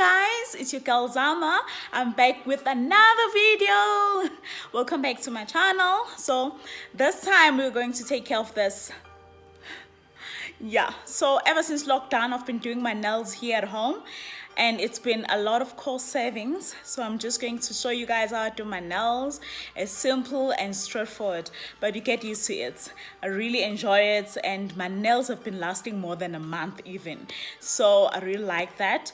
guys, it's your girl Zama. I'm back with another video. Welcome back to my channel. So this time we're going to take care of this. So ever since lockdown I've been doing my nails here at home, and it's been a lot of cost savings. So I'm just going to show you guys how I do my nails. It's simple and straightforward, but you get used to it. I really enjoy it, and my nails have been lasting more than a month even, so I really like that.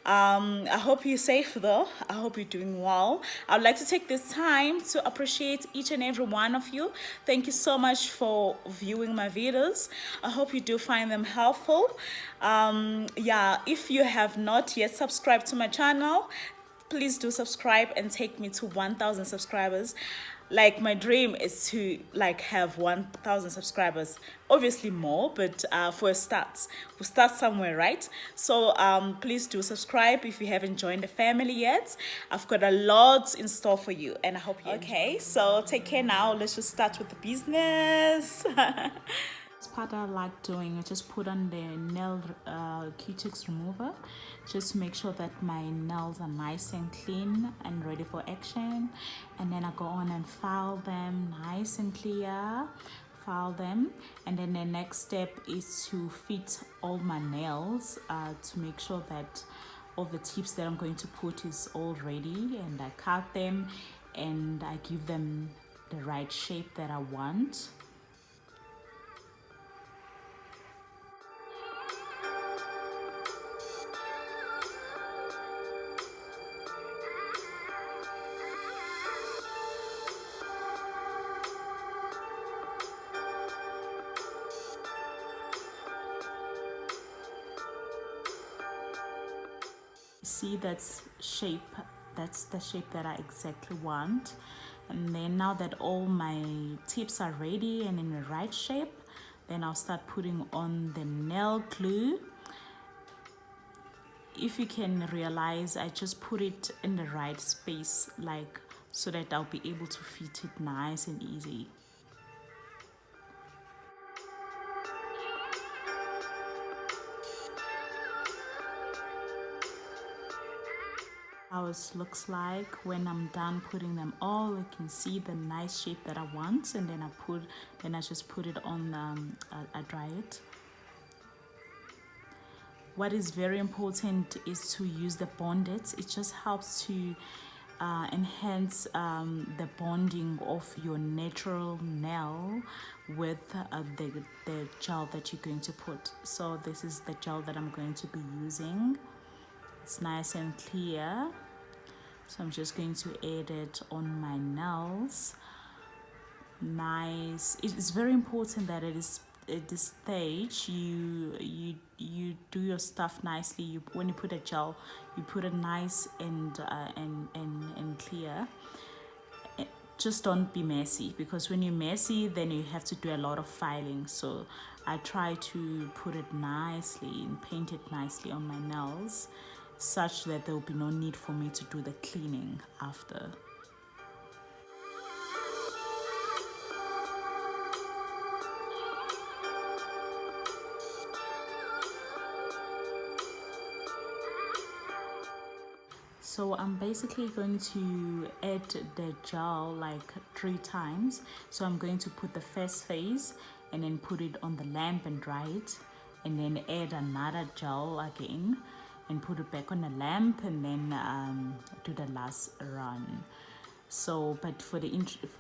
I hope you're safe though. I hope you're doing well. I'd like to take this time to appreciate each and every one of you. Thank you so much for viewing my videos. I hope you do find them helpful. If you have not yet subscribed to my channel, please do subscribe and take me to 1,000 subscribers. Like, my dream is to have 1,000 subscribers, obviously more, but for a start, we'll start somewhere, right? So please do subscribe if you haven't joined the family yet. I've got a lot in store for you, and I hope you enjoy. So take care now. Let's just start with the business. This part I like doing, I just put on the nail cutics remover just to make sure that my nails are nice and clean and ready for action. And then I go on and file them nice and clear, file them. And then the next step is to fit all my nails to make sure that all the tips that I'm going to put is all ready, and I cut them and I give them the right shape that I want. See, that's the shape that I exactly want. And then now that all my tips are ready and in the right shape, then I'll start putting on the nail glue. If you can realize, I just put it in the right space, so that I'll be able to fit it nice and easy. How it looks like when I'm done putting them all. You can see the nice shape that I want, and then I just put it on. I dry it. What is very important is to use the bondage. It just helps to enhance the bonding of your natural nail with the gel that you're going to put. So this is the gel that I'm going to be using. It's nice and clear, so I'm just going to add it on my nails. Nice. It is very important that at this stage you do your stuff nicely. When you put a gel, you put it nice and clear. Just don't be messy, because when you're messy, then you have to do a lot of filing. So I try to put it nicely and paint it nicely on my nails, such that there will be no need for me to do the cleaning after. So I'm basically going to add the gel 3 times. So I'm going to put the first phase and then put it on the lamp and dry it, and then add another gel again and put it back on the lamp, and then do the last run. So, but for the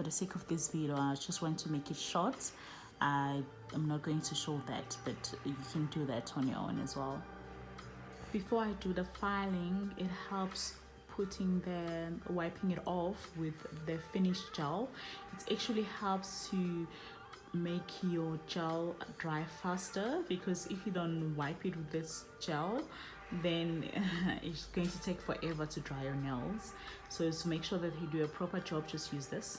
sake of this video, I just want to make it short. I'm not going to show that, but you can do that on your own as well. Before I do the filing, it helps wiping it off with the finished gel. It actually helps to make your gel dry faster, because if you don't wipe it with this gel, then it's going to take forever to dry your nails. So to make sure that you do a proper job, just use this.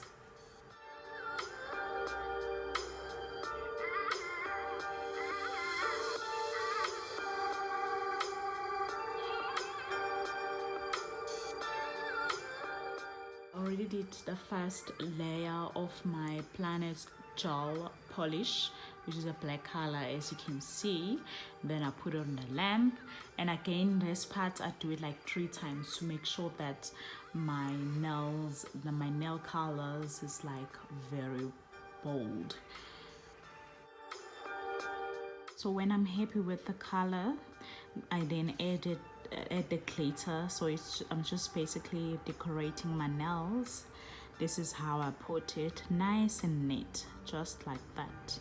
I already did the first layer of my Planet gel polish which is a black color, as you can see. Then I put it on the lamp, and again this part I do it like 3 times to make sure that my nail colors is like very bold. So when I'm happy with the color, I then add the glitter. So I'm just basically decorating my nails. This is how I put it, nice and neat, just like that.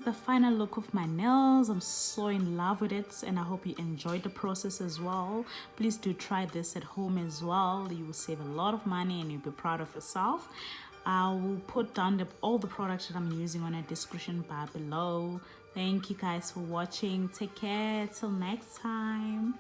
The final look of my nails. I'm so in love with it, and I hope you enjoyed the process as well. Please do try this at home as well. You will save a lot of money and you'll be proud of yourself. I will put down all the products that I'm using on a description bar below. Thank you guys for watching. Take care till next time.